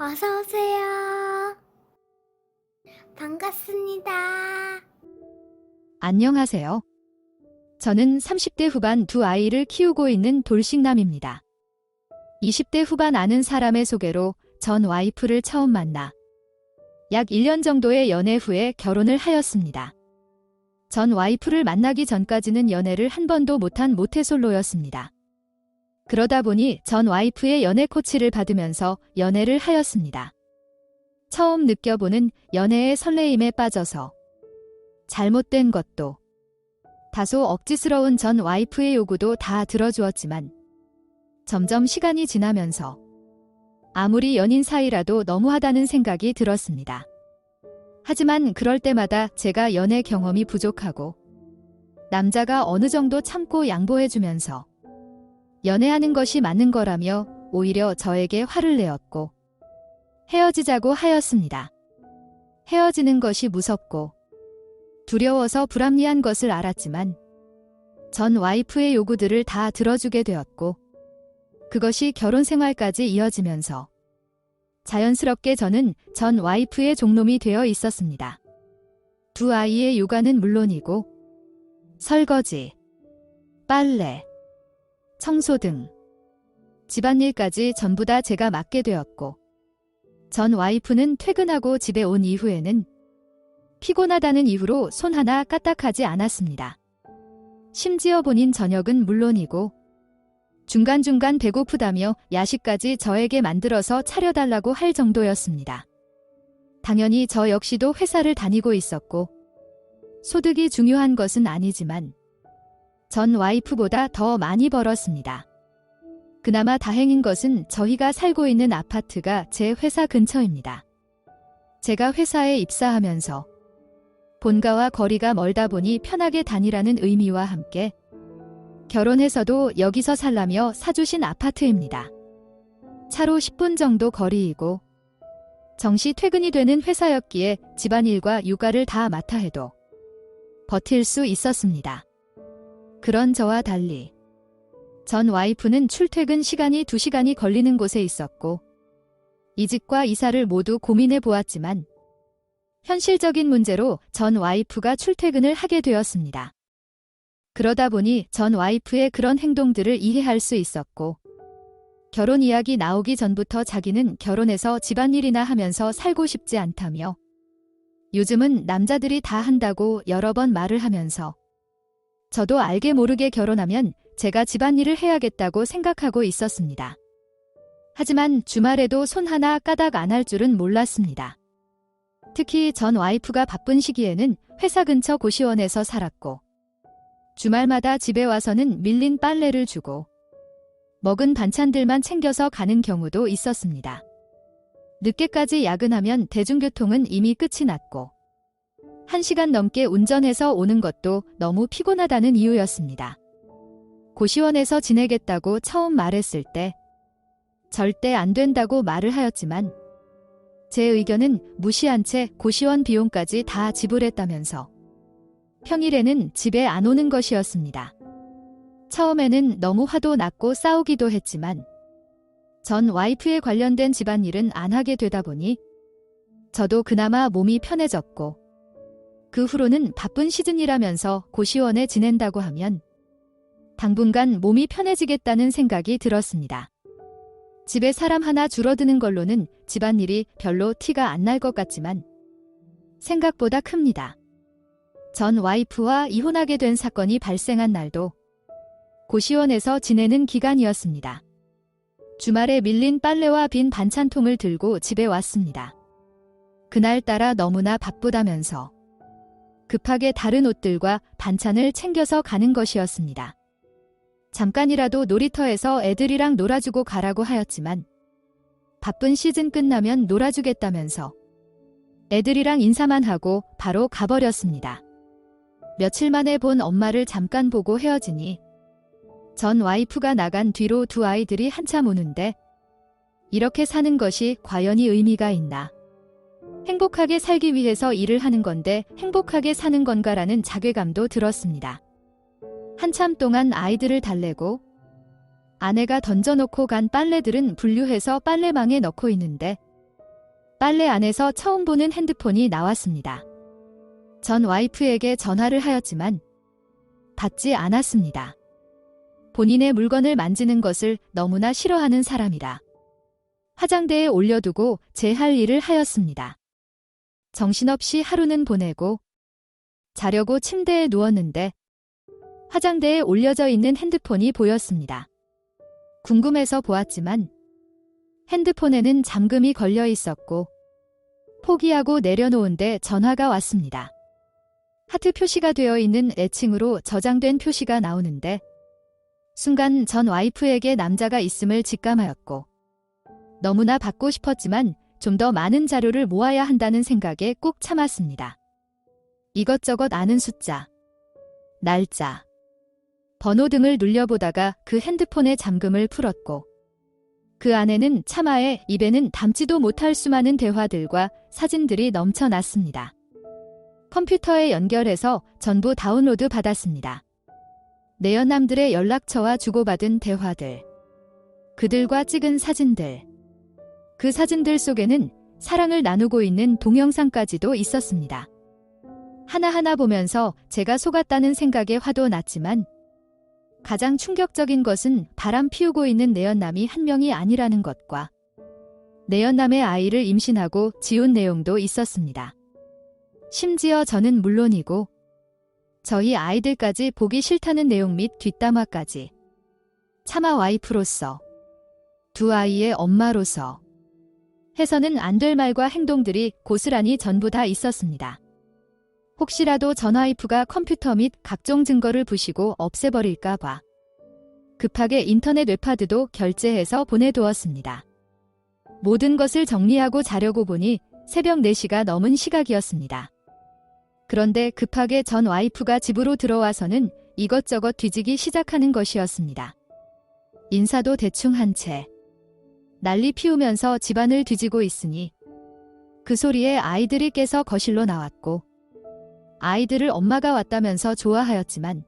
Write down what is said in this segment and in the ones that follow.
어서 오세요. 반갑습니다. 안녕하세요. 저는 30대 후반 두 아이를 키우고 있는 돌싱남입니다. 20대 후반 아는 사람의 소개로 전 와이프를 처음 만나 약 1년 정도의 연애 후에 결혼을 하였습니다. 전 와이프를 만나기 전까지는 연애를 한 번도 못한 모태솔로였습니다. 그러다 보니 전 와이프의 연애 코치를 받으면서 연애를 하였습니다. 처음 느껴보는 연애의 설레임에 빠져서 잘못된 것도 다소 억지스러운 전 와이프의 요구도 다 들어주었지만 점점 시간이 지나면서 아무리 연인 사이라도 너무하다는 생각이 들었습니다. 하지만 그럴 때마다 제가 연애 경험이 부족하고 남자가 어느 정도 참고 양보해주면서 연애하는 것이 맞는 거라며 오히려 저에게 화를 내었고 헤어지자고 하였습니다. 헤어지는 것이 무섭고 두려워서 불합리한 것을 알았지만 전 와이프의 요구들을 다 들어주게 되었고 그것이 결혼 생활까지 이어지면서 자연스럽게 저는 전 와이프의 종놈이 되어 있었습니다. 두 아이의 육아는 물론이고 설거지, 빨래, 청소 등 집안일까지 전부 다 제가 맡게 되었고 전 와이프는 퇴근하고 집에 온 이후에는 피곤하다는 이유로 손 하나 까딱하지 않았습니다. 심지어 본인 저녁은 물론이고 중간중간 배고프다며 야식까지 저에게 만들어서 차려달라고 할 정도였습니다. 당연히 저 역시도 회사를 다니고 있었고 소득이 중요한 것은 아니지만 전 와이프보다 더 많이 벌었습니다. 그나마 다행인 것은 저희가 살고 있는 아파트가 제 회사 근처입니다. 제가 회사에 입사하면서 본가와 거리가 멀다 보니 편하게 다니라는 의미와 함께 결혼해서도 여기서 살라며 사주신 아파트입니다. 차로 10분 정도 거리이고 정시 퇴근이 되는 회사였기에 집안일과 육아를 다 맡아 해도 버틸 수 있었습니다. 그런 저와 달리 전 와이프는 출퇴근 시간이 2시간이 걸리는 곳에 있었고 이직과 이사를 모두 고민해 보았지만 현실적인 문제로 전 와이프가 출퇴근을 하게 되었습니다. 그러다 보니 전 와이프의 그런 행동들을 이해할 수 있었고 결혼 이야기 나오기 전부터 자기는 결혼해서 집안일이나 하면서 살고 싶지 않다며 요즘은 남자들이 다 한다고 여러 번 말을 하면서 저도 알게 모르게 결혼하면 제가 집안일을 해야겠다고 생각하고 있었습니다. 하지만 주말에도 손 하나 까딱 안 할 줄은 몰랐습니다. 특히 전 와이프가 바쁜 시기에는 회사 근처 고시원에서 살았고 주말마다 집에 와서는 밀린 빨래를 주고 먹은 반찬들만 챙겨서 가는 경우도 있었습니다. 늦게까지 야근하면 대중교통은 이미 끝이 났고 1시간 넘게 운전해서 오는 것도 너무 피곤하다는 이유였습니다. 고시원에서 지내겠다고 처음 말했을 때 절대 안 된다고 말을 하였지만 제 의견은 무시한 채 고시원 비용까지 다 지불했다면서 평일에는 집에 안 오는 것이었습니다. 처음에는 너무 화도 났고 싸우기도 했지만 전 와이프에 관련된 집안일은 안 하게 되다 보니 저도 그나마 몸이 편해졌고 그 후로는 바쁜 시즌이라면서 고시원에 지낸다고 하면 당분간 몸이 편해지겠다는 생각이 들었습니다. 집에 사람 하나 줄어드는 걸로는 집안일이 별로 티가 안 날 것 같지만 생각보다 큽니다. 전 와이프와 이혼하게 된 사건이 발생한 날도 고시원에서 지내는 기간이었습니다. 주말에 밀린 빨래와 빈 반찬통을 들고 집에 왔습니다. 그날따라 너무나 바쁘다면서 급하게 다른 옷들과 반찬을 챙겨서 가는 것이었습니다. 잠깐이라도 놀이터에서 애들이랑 놀아주고 가라고 하였지만 바쁜 시즌 끝나면 놀아주겠다면서 애들이랑 인사만 하고 바로 가버렸습니다. 며칠 만에 본 엄마를 잠깐 보고 헤어지니 전 와이프가 나간 뒤로 두 아이들이 한참 우는데 이렇게 사는 것이 과연히 의미가 있나? 행복하게 살기 위해서 일을 하는 건데 행복하게 사는 건가라는 자괴감도 들었습니다. 한참 동안 아이들을 달래고 아내가 던져놓고 간 빨래들은 분류해서 빨래망에 넣고 있는데 빨래 안에서 처음 보는 핸드폰이 나왔습니다. 전 와이프에게 전화를 하였지만 받지 않았습니다. 본인의 물건을 만지는 것을 너무나 싫어하는 사람이라 화장대에 올려두고 제 할 일을 하였습니다. 정신없이 하루는 보내고 자려고 침대에 누웠는데 화장대에 올려져 있는 핸드폰이 보였습니다. 궁금해서 보았지만 핸드폰에는 잠금이 걸려 있었고 포기하고 내려놓은데 전화가 왔습니다. 하트 표시가 되어 있는 애칭으로 저장된 표시가 나오는데 순간 전 와이프에게 남자가 있음을 직감하였고 너무나 받고 싶었지만 좀 더 많은 자료를 모아야 한다는 생각에 꾹 참았습니다. 이것저것 아는 숫자, 날짜, 번호 등을 눌려보다가 그 핸드폰의 잠금을 풀었고 그 안에는 차마에 입에는 담지도 못할 수많은 대화들과 사진들이 넘쳐났습니다. 컴퓨터에 연결해서 전부 다운로드 받았습니다. 내연남들의 연락처와 주고받은 대화들, 그들과 찍은 사진들, 그 사진들 속에는 사랑을 나누고 있는 동영상까지도 있었습니다. 하나하나 보면서 제가 속았다는 생각에 화도 났지만 가장 충격적인 것은 바람 피우고 있는 내연남이 한 명이 아니라는 것과 내연남의 아이를 임신하고 지운 내용도 있었습니다. 심지어 저는 물론이고 저희 아이들까지 보기 싫다는 내용 및 뒷담화까지 차마 와이프로서 두 아이의 엄마로서 해서는 안 될 말과 행동들이 고스란히 전부 다 있었습니다. 혹시라도 전 와이프가 컴퓨터 및 각종 증거를 부시고 없애버릴까봐 급하게 인터넷 웹하드도 결제해서 보내두었습니다. 모든 것을 정리하고 자려고 보니 새벽 4시가 넘은 시각이었습니다. 그런데 급하게 전 와이프가 집으로 들어와서는 이것저것 뒤지기 시작하는 것이었습니다. 인사도 대충 한 채 난리 피우면서 집안을 뒤지고 있으니 그 소리에 아이들이 깨서 거실로 나왔고 아이들을 엄마가 왔다면서 좋아하였지만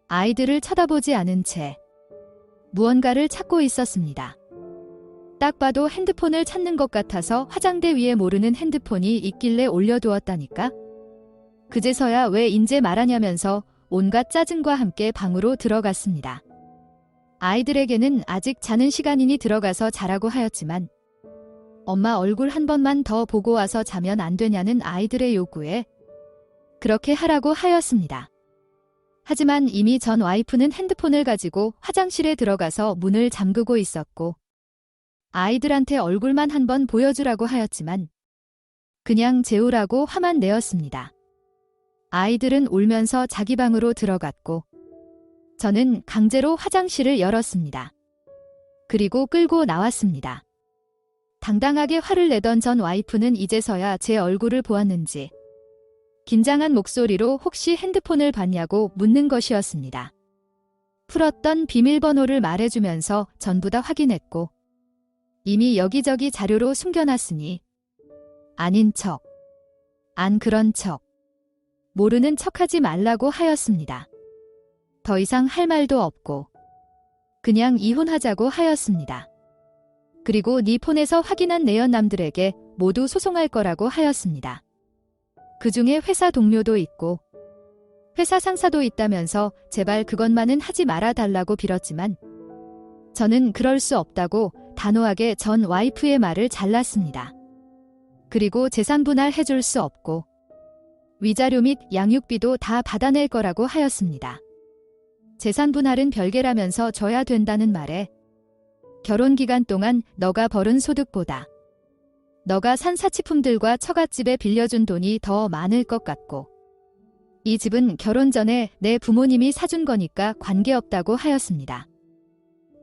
아이들을 쳐다보지 않은 채 무언가를 찾고 있었습니다. 딱 봐도 핸드폰을 찾는 것 같아서 화장대 위에 모르는 핸드폰이 있길래 올려두었다니까? 그제서야 왜 인제 말하냐면서 온갖 짜증과 함께 방으로 들어갔습니다. 아이들에게는 아직 자는 시간이니 들어가서 자라고 하였지만 엄마 얼굴 한 번만 더 보고 와서 자면 안 되냐는 아이들의 요구에 그렇게 하라고 하였습니다. 하지만 이미 전 와이프는 핸드폰을 가지고 화장실에 들어가서 문을 잠그고 있었고 아이들한테 얼굴만 한번 보여주라고 하였지만 그냥 재우라고 화만 내었습니다. 아이들은 울면서 자기 방으로 들어갔고 저는 강제로 화장실을 열었습니다. 그리고 끌고 나왔습니다. 당당하게 화를 내던 전 와이프는 이제서야 제 얼굴을 보았는지 긴장한 목소리로 혹시 핸드폰을 봤냐고 묻는 것이었습니다. 풀었던 비밀번호를 말해주면서 전부 다 확인했고 이미 여기저기 자료로 숨겨놨으니 아닌 척, 안 그런 척, 모르는 척하지 말라고 하였습니다. 더 이상 할 말도 없고 그냥 이혼하자고 하였습니다. 그리고 네 폰에서 확인한 내연남들에게 모두 소송할 거라고 하였습니다. 그 중에 회사 동료도 있고 회사 상사도 있다면서 제발 그것만은 하지 말아달라고 빌었지만 저는 그럴 수 없다고 단호하게 전 와이프의 말을 잘랐습니다. 그리고 재산 분할해줄 수 없고 위자료 및 양육비도 다 받아낼 거라고 하였습니다. 재산 분할은 별개라면서 져야 된다는 말에 결혼 기간 동안 너가 벌은 소득보다 너가 산 사치품들과 처갓집에 빌려준 돈이 더 많을 것 같고 이 집은 결혼 전에 내 부모님이 사준 거니까 관계없다고 하였습니다.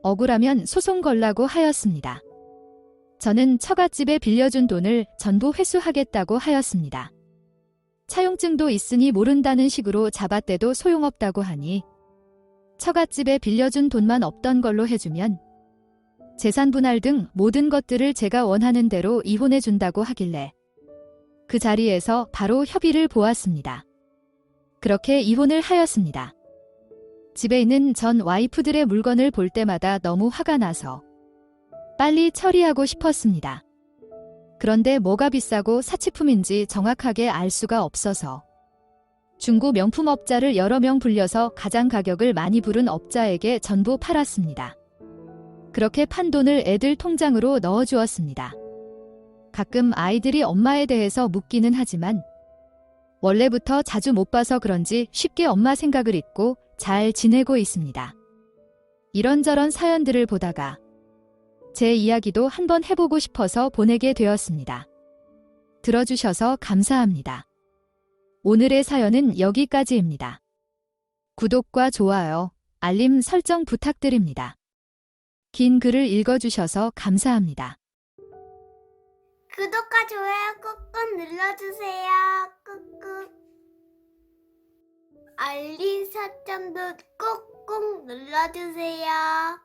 억울하면 소송 걸라고 하였습니다. 저는 처갓집에 빌려준 돈을 전부 회수하겠다고 하였습니다. 차용증도 있으니 모른다는 식으로 잡아떼도 소용없다고 하니 처갓집에 빌려준 돈만 없던 걸로 해주면 재산 분할 등 모든 것들을 제가 원하는 대로 이혼해준다고 하길래 그 자리에서 바로 협의를 보았습니다. 그렇게 이혼을 하였습니다. 집에 있는 전 와이프들의 물건을 볼 때마다 너무 화가 나서 빨리 처리하고 싶었습니다. 그런데 뭐가 비싸고 사치품인지 정확하게 알 수가 없어서 중고 명품 업자를 여러 명 불려서 가장 가격을 많이 부른 업자에게 전부 팔았습니다. 그렇게 판 돈을 애들 통장으로 넣어주었습니다. 가끔 아이들이 엄마에 대해서 묻기는 하지만 원래부터 자주 못 봐서 그런지 쉽게 엄마 생각을 잊고 잘 지내고 있습니다. 이런저런 사연들을 보다가 제 이야기도 한번 해보고 싶어서 보내게 되었습니다. 들어주셔서 감사합니다. 오늘의 사연은 여기까지입니다. 구독과 좋아요, 알림 설정 부탁드립니다. 긴 글을 읽어주셔서 감사합니다. 구독과 좋아요 꾹꾹 눌러주세요. 꾹꾹. 알림 설정도 꾹꾹 눌러주세요.